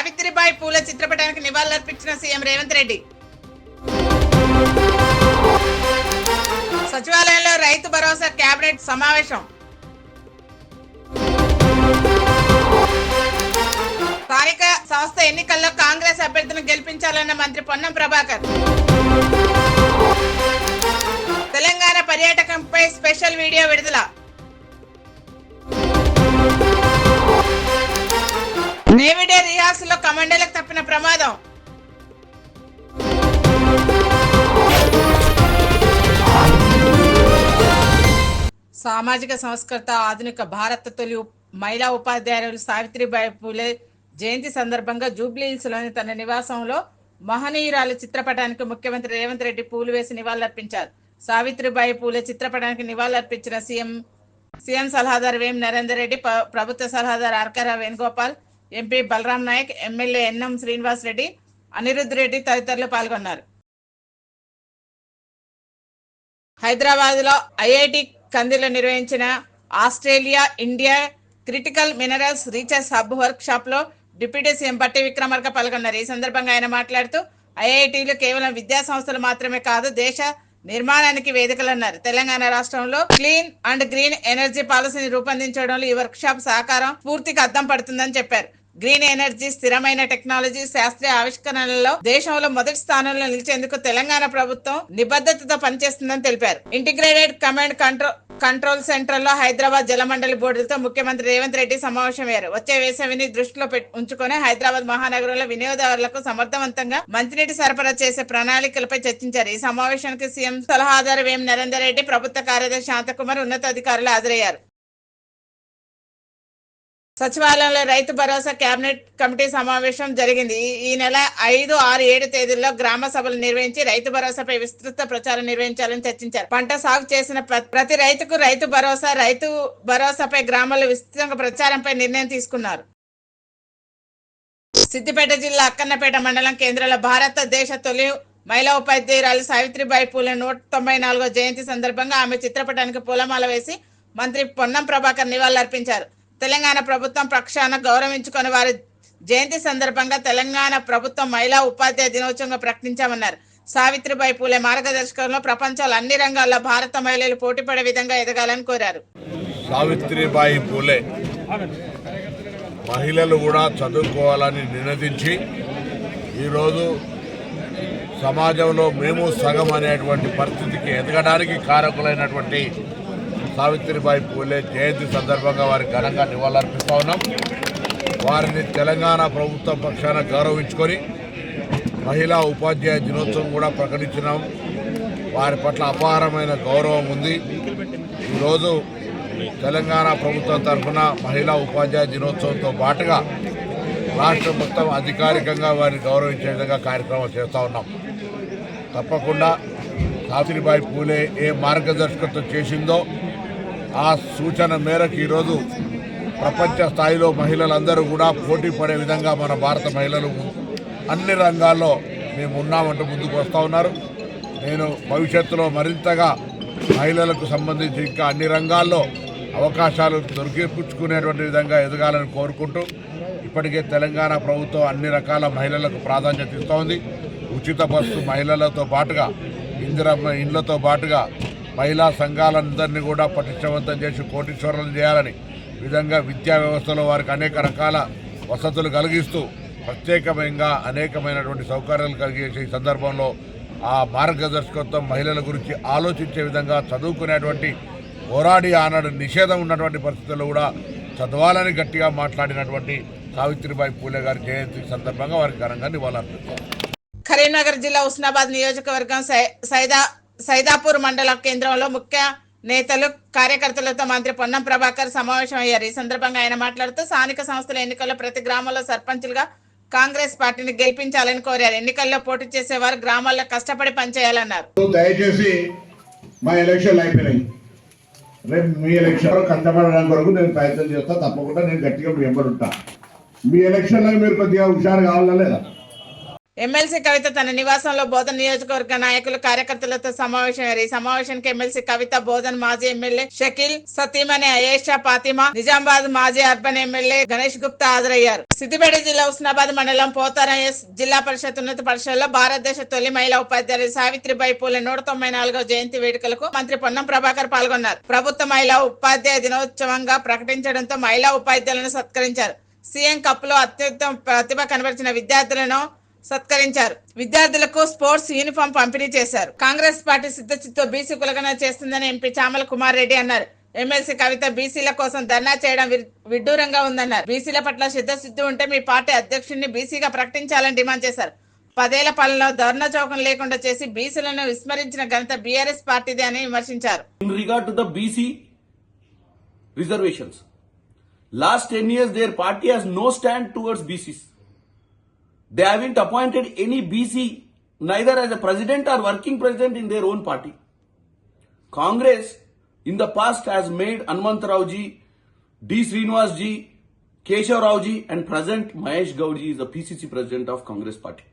సావిత్రిబాయి పూలే చిత్రపటానికి నివాళులర్పించిన సీఎం రేవంత్ రెడ్డి. సచివాలయంలో రైతు భరోసా కేబినెట్ సమావేశం. స్థానిక సంస్థ ఎన్నికల్లో కాంగ్రెస్ అభ్యర్థులను గెలిపించాలన్న మంత్రి పొన్నం ప్రభాకర్. తెలంగాణ పర్యాటకంపై స్పెషల్ వీడియో విడుదల. నేవీ డే రిహార్సల్లో కమాండోలకు తప్పిన ప్రమాదం. సామాజిక సంస్కర్త, ఆధునిక భారత తొలి మహిళా ఉపాధ్యాయులు సావిత్రిబాయి పూలే జయంతి సందర్భంగా జూబ్లీహిల్స్ లోని తన నివాసంలో మహనీయురాలు చిత్రపటానికి ముఖ్యమంత్రి రేవంత్ రెడ్డి పూలు వేసి నివాళులర్పించారు. సావిత్రిబాయి పూలే చిత్రపటానికి నివాళులర్పించిన సీఎం సలహాదారు వేం నరేందర్ రెడ్డి, ప్రభుత్వ సలహాదారు ఆర్కార Venugopal, MP Balaram Naik, MLA NM Srinivas Reddy, Anirudh Reddy తదితరులు పాల్గొన్నారు. హైదరాబాద్ లో ఐఐటి కందిలో నిర్వహించిన Australia India critical minerals research hub workshop లో డిప్యూటీ సీఎం బట్టి విక్రమార్క పాల్గొన్నారు. ఈ సందర్భంగా ఆయన మాట్లాడుతూ ఐఐటీలు కేవలం విద్యా సంస్థలు మాత్రమే కాదు, దేశ నిర్మాణానికి వేదికలన్నారు. తెలంగాణ రాష్ట్రంలో క్లీన్ అండ్ గ్రీన్ ఎనర్జీ పాలసీని రూపొందించడంలో ఈ వర్క్ షాప్ సహకారం స్ఫూర్తికి అద్దం పడుతుందని చెప్పారు. గ్రీన్ ఎనర్జీ, స్థిరమైన టెక్నాలజీ, శాస్త్రీయ ఆవిష్కరణలలో దేశంలో మొదటి స్థానంలో నిలిచేందుకు తెలంగాణ ప్రభుత్వం నిబద్ధతతో పనిచేస్తుందని తెలిపారు. ఇంటిగ్రేటెడ్ కమాండ్ కంట్రోల్ సెంటర్ లో హైదరాబాద్ జలమండలి బోర్డులతో ముఖ్యమంత్రి రేవంత్ రెడ్డి సమావేశమయ్యారు. వచ్చే వేసవిని దృష్టిలో ఉంచుకొని హైదరాబాద్ మహానగరంలో వినియోగదారులకు సమర్థవంతంగా మంచినీటి సరఫరా చేసే ప్రణాళికలపై చర్చించారు. ఈ సమావేశానికి సీఎం సలహాదారు వేం నరేందర్ రెడ్డి, ప్రభుత్వ కార్యదర్శి శాంతకుమార్, ఉన్నతాధికారులు హాజరయ్యారు. సచివాలయంలో రైతు భరోసా కేబినెట్ కమిటీ సమావేశం జరిగింది. ఈ నెల 5, 6, 7 తేదీల్లో గ్రామ సభలు నిర్వహించి రైతు భరోసాపై విస్తృత ప్రచారం నిర్వహించాలని చర్చించారు. పంట సాగు చేసిన ప్రతి రైతుకు రైతు భరోసాపై గ్రామాల్లో విస్తృతంగా ప్రచారంపై నిర్ణయం తీసుకున్నారు. సిద్దిపేట జిల్లా అక్కన్నపేట మండలం కేంద్రంలో భారతదేశ తొలి మహిళా ఉపాధ్యాయురాలు సావిత్రిబాయి పూలే 194వ జయంతి సందర్భంగా ఆమె చిత్రపటానికి పూలమాల వేసి మంత్రి పొన్నం ప్రభాకర్ నివాళులర్పించారు. తెలంగాణ ప్రభుత్వం పక్షాన గౌరవించుకుని వారి జయంతి సందర్భంగా తెలంగాణ ప్రభుత్వం మహిళా ఉపాధ్యాయ దినోత్సవంగా ప్రకటించామన్నారు. సావిత్రిబాయి పూలే మార్గదర్శకంలో ప్రపంచంలో అన్ని రంగాల్లో భారత మహిళలు పోటీపడే విధంగా ఎదగాలని కోరారు. సావిత్రిబాయి పూలే మహిళలు కూడా చదువుకోవాలని నినదించి ఈరోజు సమాజంలో మేము సగం అనేటువంటి పరిస్థితికి ఎదగడానికి కారకులైనటువంటి సావిత్రిబాయి పూలే జయంతి సందర్భంగా వారికి ఘనంగా నివాళులర్పిస్తూ ఉన్నాం. వారిని తెలంగాణ ప్రభుత్వం పక్షాన గౌరవించుకొని మహిళా ఉపాధ్యాయ దినోత్సవం కూడా ప్రకటించినాం. వారి పట్ల అపారమైన గౌరవం ఉంది. ఈరోజు తెలంగాణ ప్రభుత్వం తరఫున మహిళా ఉపాధ్యాయ దినోత్సవంతో పాటుగా రాష్ట్రం మొత్తం అధికారికంగా వారిని గౌరవించే విధంగా కార్యక్రమం చేస్తూ ఉన్నాం. తప్పకుండా సావిత్రిబాయి పూలే ఏ మార్గదర్శకత్వం చేసిందో ఆ సూచన మేరకు ఈరోజు ప్రపంచ స్థాయిలో మహిళలందరూ కూడా పోటీ పడే విధంగా మన భారత మహిళలు అన్ని రంగాల్లో మేము ఉన్నామంటూ ముందుకు వస్తూ ఉన్నారు. నేను భవిష్యత్తులో మరింతగా మహిళలకు సంబంధించి ఇంకా అన్ని రంగాల్లో అవకాశాలు దొరికిపుచ్చుకునేటువంటి విధంగా ఎదగాలని కోరుకుంటూ ఇప్పటికే తెలంగాణ ప్రభుత్వం అన్ని రకాల మహిళలకు ప్రాధాన్యత ఇస్తూ ఉంది. ఉచిత బస్సు మహిళలతో పాటుగా ఇందిరమ్మ ఇండ్లతో పాటుగా మహిళా సంఘాలందరినీ కూడా పటిష్టవంతం చేసి కోటీశ్వరులను చేయాలని విధంగా విద్యా వ్యవస్థలో వారికి అనేక రకాల వసతులు కలిగిస్తూ ప్రత్యేకమైన అనేకమైనటువంటి సౌకర్యాలు కలిగేసే ఈ సందర్భంలో ఆ మార్గదర్శకత్వం మహిళల గురించి ఆలోచించే విధంగా చదువుకునేటువంటి పోరాడి ఆనాడు నిషేధం ఉన్నటువంటి పరిస్థితుల్లో కూడా చదవాలని గట్టిగా మాట్లాడినటువంటి సావిత్రిబాయి పూలే గారి జయంతి సందర్భంగా వారికి ఘనంగా నివాళులర్పిస్తారు. కరీంనగర్ జిల్లా హుస్నాబాద్ నియోజకవర్గం సైదాపూర్ మండల కేంద్రంలో ముఖ్య నేతలు, కార్యకర్తలతో మంత్రి పొన్నం ప్రభాకర్ సమావేశమయ్యారు. ఈ సందర్భంగా ఆయన మాట్లాడుతూ స్థానిక సంస్థల ఎన్నికల్లో ప్రతి గ్రామంలో సర్పంచులుగా కాంగ్రెస్ పార్టీని గెలిపించాలని కోరారు. ఎన్నికల్లో పోటీ చేసేవారు గ్రామాల్లో కష్టపడి పనిచేయాలన్నారు. దయచేసి మా ఎలక్షన్లు అయిపోయినాయి. రేపు మీ ఎలక్షన్ కష్టపడడానికి వరకు నేను ప్రయత్నం చేస్తా. తప్పకుండా నేను గట్టిగా మీ వెంబడి ఉంటా. మీ ఎలక్షన్లో మీరు కొద్దిగా హుషారు కావాలా లేదా? ఎమ్మెల్సీ కవిత తన నివాసంలో బోధన్ నియోజకవర్గ నాయకులు కార్యకర్తలతో సమావేశమయ్యారు. ఈ సమావేశానికి ఎమ్మెల్సీ కవిత, బోధన్ మాజీ ఎమ్మెల్యే షకీల్, సతీమణి అయేషా ఫాతిమా, నిజామాబాద్ మాజీ అర్బన్ ఎమ్మెల్యే గణేష్ గుప్తా హాజరయ్యారు. సిద్దిపేట జిల్లా హుస్నాబాద్ మండలం పోతారం జిల్లా పరిషత్ ఉన్నత పాఠశాలలో భారతదేశ తొలి మహిళా ఉపాధ్యాయులు సావిత్రిబాయి పూలే 194వ జయంతి వేడుకలకు మంత్రి పొన్నం ప్రభాకర్ పాల్గొన్నారు. ప్రభుత్వ మహిళా ఉపాధ్యాయ దినోత్సవంగా ప్రకటించడంతో మహిళా ఉపాధ్యాయులను సత్కరించారు. సీఎం కప్ లో అత్యుత్తమ ప్రతిభ కనబరిచిన విద్యార్థులను సత్కరించారు. విద్యార్థులకు స్పోర్ట్స్ యూనిఫామ్ పంపిణీ చేశారు. కాంగ్రెస్ పార్టీ సిద్ధచిత్తో బీసీ కులగణన చేస్తుందని ఎంపీ చామల కుమార్ రెడ్డి అన్నారు. ఎమ్మెల్సీ కవిత బీసీల కోసం ధర్నా చేయడం విడ్డూరంగా ఉందన్నారు. బీసీల పట్ల సిద్ధసిద్ధి ఉంటే మీ పార్టీ అధ్యక్షుడిని బీసీగా ప్రకటించాలని డిమాండ్ చేశారు. 10 ఏళ్ల పాలనలో ధర్నా చౌకం లేకుండా చేసి బీసీలను విస్మరించిన ఘనత బీఆర్ఎస్ పార్టీదే అని విమర్శించారు. In regard to the BC reservations, last 10 years their party has no stand towards BCs. They haven't appointed any BC neither as a president or working president in their own party. Congress in the past has made Hanmant Rao ji, D. Srinivas ji, Keshav Rao ji and present Mahesh Gaud ji is the PCC president of Congress party.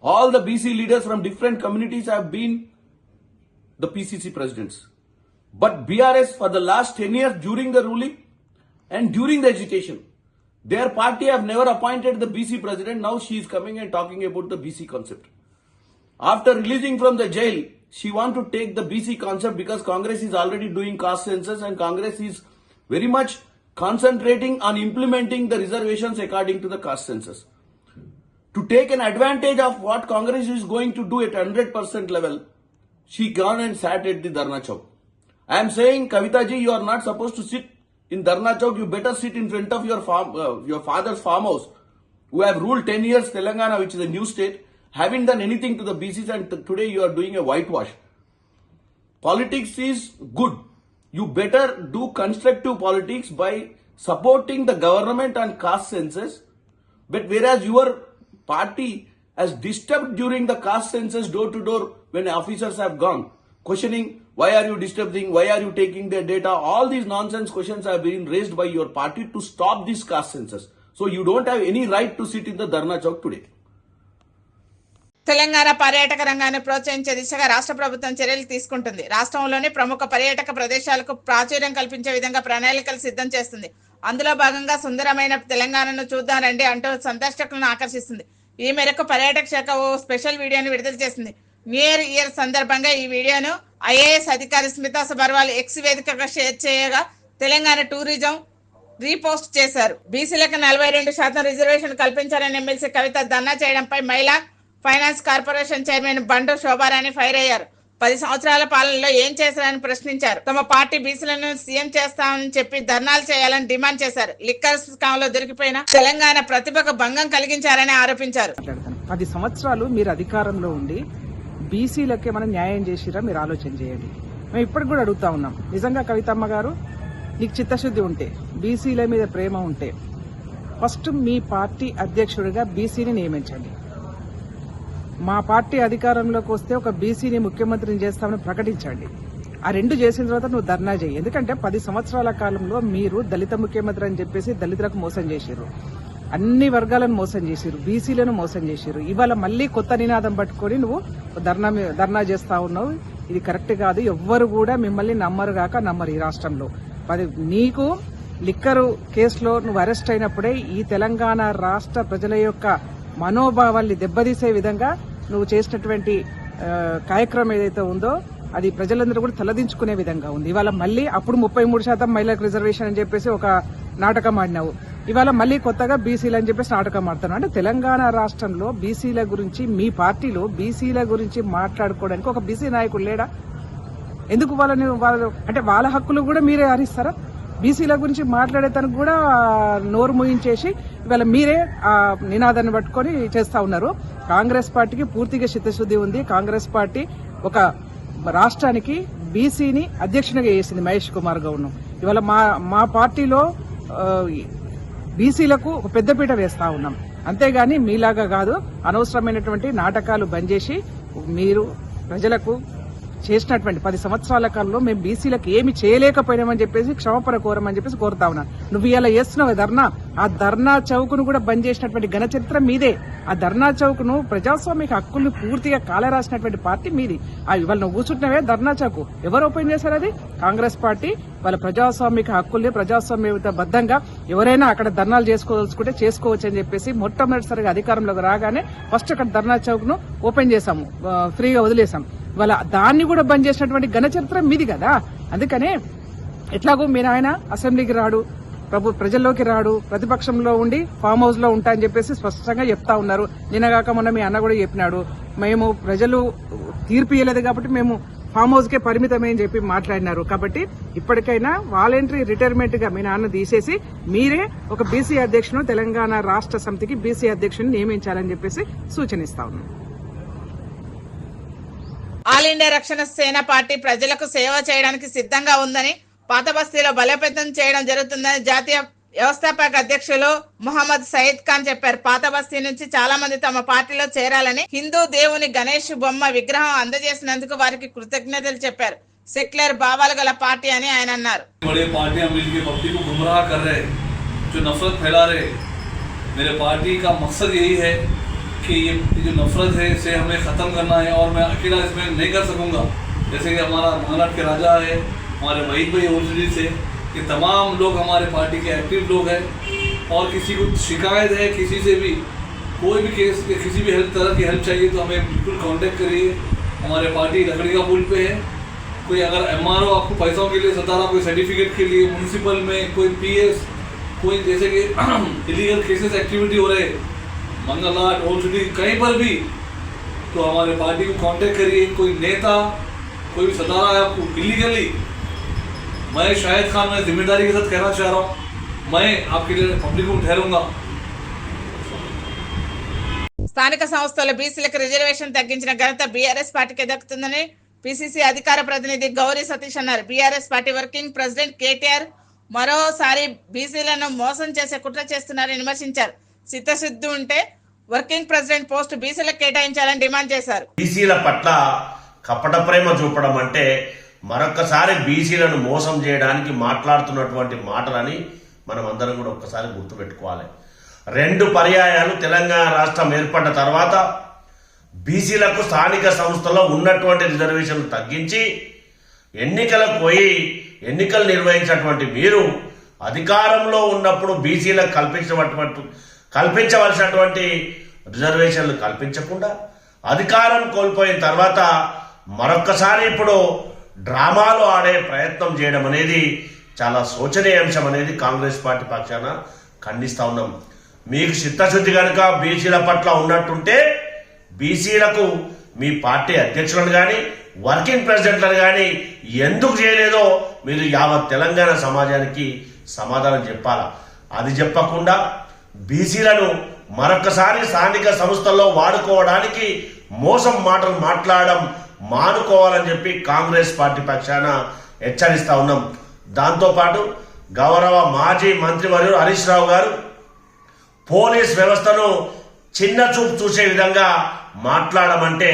All the BC leaders from different communities have been the PCC presidents. But BRS for the last 10 years during the ruling and during the agitation, their party have never appointed the BC president. Now she is coming and talking about the BC concept. After releasing from the jail, she want to take the BC concept because Congress is already doing caste census and Congress is very much concentrating on implementing the reservations according to the caste census. To take an advantage of what Congress is going to do at 100% level, she gone and sat at the Dharna Chowk. I am saying, Kavita ji, you are not supposed to sit in Dharna Chowk. You better sit in front of your father's farmhouse, who have ruled 10 years Telangana, which is a new state, haven't done anything to the BCs, and today you are doing a whitewash. Politics is good. You better do constructive politics by supporting the government on caste census. But whereas your party has disturbed during the caste census door to door when officers have gone, questioning why are you disturbing, why are you taking their data, all these nonsense questions have been raised by your party to stop this caste census. So you don't have any right to sit in the Dharna Chowk today. Telangana పర్యాటక రంగాన్ని ప్రోత్సహించే దిశగా రాష్ట్ర ప్రభుత్వం చర్యలు తీసుకుంటుంది. రాష్ట్రంలోని ప్రముఖ పర్యాటక ప్రదేశాలకు ప్రాచుర్యం కల్పించే విధంగా ప్రణాళికలు సిద్ధం చేస్తుంది. అందులో భాగంగా సుందరమైన తెలంగాణను చూద్దాం రండి అంటూ సందర్శకులను ఆకర్షిస్తుంది. ఈ మేరకు పర్యాటక శాఖ ఓ స్పెషల్ వీడియోని విడుదల చేసింది. న్యూ ఇయర్ సందర్భంగా ఈ వీడియోను ఐఏఎస్ అధికారి స్మితా సబర్వాల్ ఎక్స్ వేదికగా షేర్ చేయగా తెలంగాణ టూరిజం రీపోస్ట్ చేశారు. బీసీలకు 42% రిజర్వేషన్ కల్పించాలని ఎమ్మెల్సీ కవిత ధర్నా చేయడంపై మహిళా ఫైనాన్స్ కార్పొరేషన్ చైర్మన్ బండు శోభారాణి ఫైర్ అయ్యారు. 10 సంవత్సరాల పాలనలో ఏం చేశారని ప్రశ్నించారు. తమ పార్టీ బీసీలను సీఎం చేస్తామని చెప్పి ధర్నాలు చేయాలని డిమాండ్ చేశారు. లిక్కర్ స్కామ్ లో దొరికిపోయిన తెలంగాణ ప్రతిభకు భంగం కలిగించారని ఆరోపించారు. 10 సంవత్సరాలు మీరు అధికారంలో ఉండి బీసీలకే మనం న్యాయం చేసిరా మీరు ఆలోచన చేయండి. మేము ఇప్పటికి కూడా అడుగుతా ఉన్నాం, నిజంగా కవితమ్మ గారు నీకు చిత్తశుద్ధి ఉంటే, బీసీల మీద ప్రేమ ఉంటే ఫస్ట్ మీ పార్టీ అధ్యక్షుడిగా బీసీని నియమించండి. మా పార్టీ అధికారంలోకి వస్తే ఒక బీసీని ముఖ్యమంత్రిని చేస్తామని ప్రకటించండి. ఆ 2 చేసిన తర్వాత నువ్వు ధర్నా చేయి. ఎందుకంటే 10 సంవత్సరాల కాలంలో మీరు దళిత ముఖ్యమంత్రి అని చెప్పేసి దళితులకు మోసం చేశారు, అన్ని వర్గాలను మోసం చేశారు, బీసీలను మోసం చేశారు. ఇవాళ మళ్ళీ కొత్త నినాదం పట్టుకొని నువ్వు ధర్నా చేస్తా ఉన్నావు. ఇది కరెక్ట్ కాదు. ఎవ్వరు కూడా మిమ్మల్ని నమ్మరు ఈ రాష్ట్రంలో. నీకు లిక్కరు కేసులో నువ్వు అరెస్ట్ అయినప్పుడే ఈ తెలంగాణ రాష్ట్ర ప్రజల యొక్క మనోభావాల్ని దెబ్బతీసే విధంగా నువ్వు చేసినటువంటి కార్యక్రమం ఏదైతే ఉందో అది ప్రజలందరూ కూడా తలదించుకునే విధంగా ఉంది. ఇవాళ మళ్ళీ అప్పుడు 33% మహిళలకు రిజర్వేషన్ అని చెప్పేసి ఒక నాటకం ఆడినావు. ఇవాళ మళ్ళీ కొత్తగా బీసీలు అని చెప్పేసి నాటకం ఆడుతున్నావు. అంటే తెలంగాణ రాష్ట్రంలో బీసీల గురించి, మీ పార్టీలో బీసీల గురించి మాట్లాడుకోవడానికి ఒక బీసీ నాయకుడు లేడా? ఎందుకు అంటే వాళ్ళ హక్కులు కూడా మీరే హరిస్తారా? బీసీల గురించి మాట్లాడేతనికి కూడా నోరు మూయించేసి ఇవాళ మీరే ఆ నినాదాన్ని పట్టుకొని చేస్తా ఉన్నారు. కాంగ్రెస్ పార్టీకి పూర్తిగా చిత్తశుద్ధి ఉంది. కాంగ్రెస్ పార్టీ ఒక రాష్ట్రానికి బీసీని అధ్యక్షునిగా చేసింది మహేష్ కుమార్ గౌడ్ను. ఇవాళ మా పార్టీలో బీసీలకు ఒక పెద్దపీట వేస్తా ఉన్నాం. అంతేగాని మీలాగా కాదు. అనవసరమైనటువంటి నాటకాలు బంద్ చేసి మీరు ప్రజలకు చేసినటువంటి 10 సంవత్సరాల కాలంలో మేము బీసీలకు ఏమి చేయలేకపోయినామని చెప్పేసి క్షమాపణ కోరమని చెప్పేసి కోరుతా ఉన్నా. నువ్వు ఇలా చేస్తున్నావు ధర్నా, ఆ ధర్నా చౌక్ను కూడా బంద్ చేసినటువంటి ఘన చరిత్ర మీదే. ఆ ధర్నా చౌక్ను ప్రజాస్వామిక హక్కుల్ని పూర్తిగా కాలరాసినటువంటి పార్టీ మీది. ఇవాళ నువ్వు కూర్చుంటున్నావే ధర్నా చౌక్, ఎవరు ఓపెన్ చేశారు? అది కాంగ్రెస్ పార్టీ. వాళ్ళ ప్రజాస్వామిక హక్కుల్ని ప్రజాస్వామ్యబద్ధంగా ఎవరైనా అక్కడ ధర్నాలు చేసుకోదలుచుకుంటే చేసుకోవచ్చు అని చెప్పేసి మొట్టమొదటిసారిగా అధికారంలోకి రాగానే ఫస్ట్ అక్కడ ధర్నా చౌక్ ను ఓపెన్ చేశాము, ఫ్రీగా వదిలేసాం. వాళ్ళ దాన్ని కూడా బంద్ చేసినటువంటి ఘన చరిత్ర మీది కదా. అందుకనే ఎట్లాగో మీ నాయన అసెంబ్లీకి రాడు, ప్రజల్లోకి రాడు, ప్రతిపక్షంలో ఉండి ఫామ్ హౌస్ లో ఉంటా అని చెప్పేసి స్పష్టంగా చెప్తా ఉన్నారు. నిన్నగాక మొన్న మీ అన్న కూడా చెప్పినాడు, మేము ప్రజలు తీర్పు ఇవ్వలేదు కాబట్టి మేము ఫామ్ హౌస్ కే పరిమితమని చెప్పి మాట్లాడినారు. కాబట్టి ఇప్పటికైనా వాలంటరీ రిటైర్మెంట్ గా మీ నాన్న తీసేసి మీరే ఒక బీసీ అధ్యక్షుడు, తెలంగాణ రాష్ట్ర సమితికి బీసీ అధ్యక్షుడిని నియమించాలని చెప్పేసి సూచనిస్తా ఉన్నాం. ఆల్ ఇండియా రక్షణ సేన పార్టీ ప్రజలకు సేవ చేయడానికి సిద్ధంగా ఉందని, పాత బస్తీలో బలోపేతం చేయడం జరుగుతుందని జాతీయ వ్యవస్థాపక అధ్యక్షులు మొహమ్మద్ సయీద్ ఖాన్ చెప్పారు. పాత బస్తీ నుంచి చాలా మంది తమ పార్టీలో చేరాలని, హిందూ దేవుని గణేష్ బొమ్మ విగ్రహం అందజేసినందుకు వారికి కృతజ్ఞతలు చెప్పారు. సెక్యులర్ భావాలు గల పార్టీ అని ఆయన అన్నారు. कि ये जो नफरत है इसे हमें ख़त्म करना है और मैं अकेला इसमें नहीं कर सकूँगा। जैसे कि हमारा महाराष्ट्र के राजा है, हमारे वहीद भाई ओरछड़ी से, कि तमाम लोग हमारे पार्टी के एक्टिव लोग हैं और किसी को शिकायत है किसी से भी, कोई भी केस किसी भी तरह की हेल्प चाहिए तो हमें बिल्कुल कांटेक्ट करिए। हमारे पार्टी लकड़ी का पुल पे है। कोई अगर MRO आपको पैसों के लिए सता रहा, कोई सर्टिफिकेट के लिए म्यूनसिपल में, कोई PS, कोई जैसे कि इलीगल केसेस एक्टिविटी हो रहे मंगलहाट ओरछड़ी कहीं पर भी, तो हमारे पार्टी को कांटेक्ट करिए। कोई नेता कोई भी सता रहा है आपको इलीगली, मैं शाहिद खान मैं जिम्मेदारी के साथ कहना चाह रहा हूँ, मैं आपके लिए पब्लिक को ठहरूंगा। స్థానిక సంస్థల బీసీలకు రిజర్వేషన్ తగ్గించిన ఘనత బీఆర్ఎస్ పార్టీకి దక్కుతుందని పిసిసి అధికార ప్రతినిధి గౌరీ సతీష్ అన్నారు. BRS party working president KTR మరోసారి బీసీలను మోసం చేసే కుట్ర చేస్తున్నారని విమర్శించారు. చిత్తశుద్ధి ఉంటే వర్కింగ్ ప్రెసిడెంట్ పోస్ట్ బీసీలకు కేటాయించాలని డిమాండ్ చేశారు. బీసీల పట్ల కపట ప్రేమ చూపడం అంటే మరొక్కసారి బీసీలను మోసం చేయడానికి మాట్లాడుతున్నటువంటి మాటలని మనం అందరం కూడా ఒక్కసారి గుర్తుపెట్టుకోవాలి. 2 పర్యాయాలు తెలంగాణ రాష్ట్రం ఏర్పడ్డ తర్వాత బీసీలకు స్థానిక సంస్థలో ఉన్నటువంటి రిజర్వేషన్లు తగ్గించి ఎన్నికలకు పోయి ఎన్నికలు నిర్వహించినటువంటి మీరు అధికారంలో ఉన్నప్పుడు బీసీలకు కల్పించవలసినటువంటి రిజర్వేషన్లు కల్పించకుండా అధికారం కోల్పోయిన తర్వాత మరొక్కసారి ఇప్పుడు డ్రామాలు ఆడే ప్రయత్నం చేయడం అనేది చాలా శోచనీయాంశం అనేది కాంగ్రెస్ పార్టీ పక్షాన ఖండిస్తా ఉన్నాం. మీకు చిత్తశుద్ధి కనుక బీసీల పట్ల ఉన్నట్టుంటే బీసీలకు మీ పార్టీ అధ్యక్షులను కానీ వర్కింగ్ ప్రెసిడెంట్లను కానీ ఎందుకు చేయలేదో మీరు యావత్ తెలంగాణ సమాజానికి సమాధానం చెప్పాలా. అది చెప్పకుండా బీసీలను మరొకసారి స్థానిక సంస్థల్లో వాడుకోవడానికి మోసం మాటలు మాట్లాడడం మానుకోవాలని చెప్పి కాంగ్రెస్ పార్టీ పక్షాన హెచ్చరిస్తా ఉన్నాం. దాంతోపాటు గౌరవ మాజీ మంత్రివర్యులు హరీష్ రావు గారు పోలీస్ వ్యవస్థను చిన్న చూపు చూసే విధంగా మాట్లాడమంటే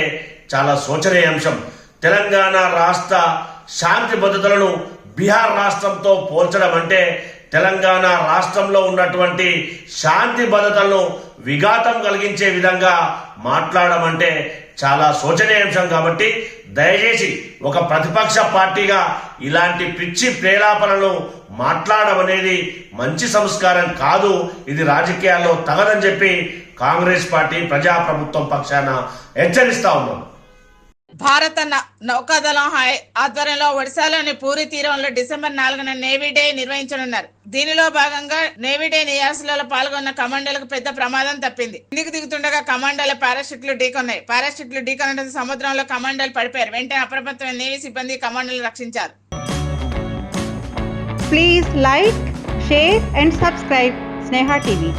చాలా శోచనీయాంశం. తెలంగాణ రాష్ట్ర శాంతి భద్రతలను బీహార్ రాష్ట్రంతో పోల్చడం అంటే తెలంగాణ రాష్ట్రంలో ఉన్నటువంటి శాంతి భద్రతలను విఘాతం కలిగించే విధంగా మాట్లాడమంటే చాలా శోచనీయాంశం. కాబట్టి దయచేసి ఒక ప్రతిపక్ష పార్టీగా ఇలాంటి పిచ్చి ప్రేలాపనలు మాట్లాడడం అనేది మంచి సంస్కారం కాదు, ఇది రాజకీయాల్లో తగదని చెప్పి కాంగ్రెస్ పార్టీ ప్రజాప్రభుత్వం పక్షాన హెచ్చరిస్తా ఉన్నాం. భారత నౌకాదళం ఆధ్వర్యంలో ఒడిశాలోని పూరి తీరంలో డిసెంబర్ 4న నేవీ డే నిర్వహించనున్నారు. దీనిలో భాగంగా నేవీ డే నియాసలలో పాల్గొన్న కమాండోలకు పెద్ద ప్రమాదం తప్పింది. కిందికి దిగుతుండగా కమాండోల పారాషూట్లు ఢీకొన్నాయి. పారాషూట్లు ఢీకొనడంతో సముద్రంలో కమాండోలు పడిపోయారు. వెంటనే అప్రమత్తమైన నేవీ సిబ్బంది కమాండోలు రక్షించారు. Please like, share and subscribe Sneha TV.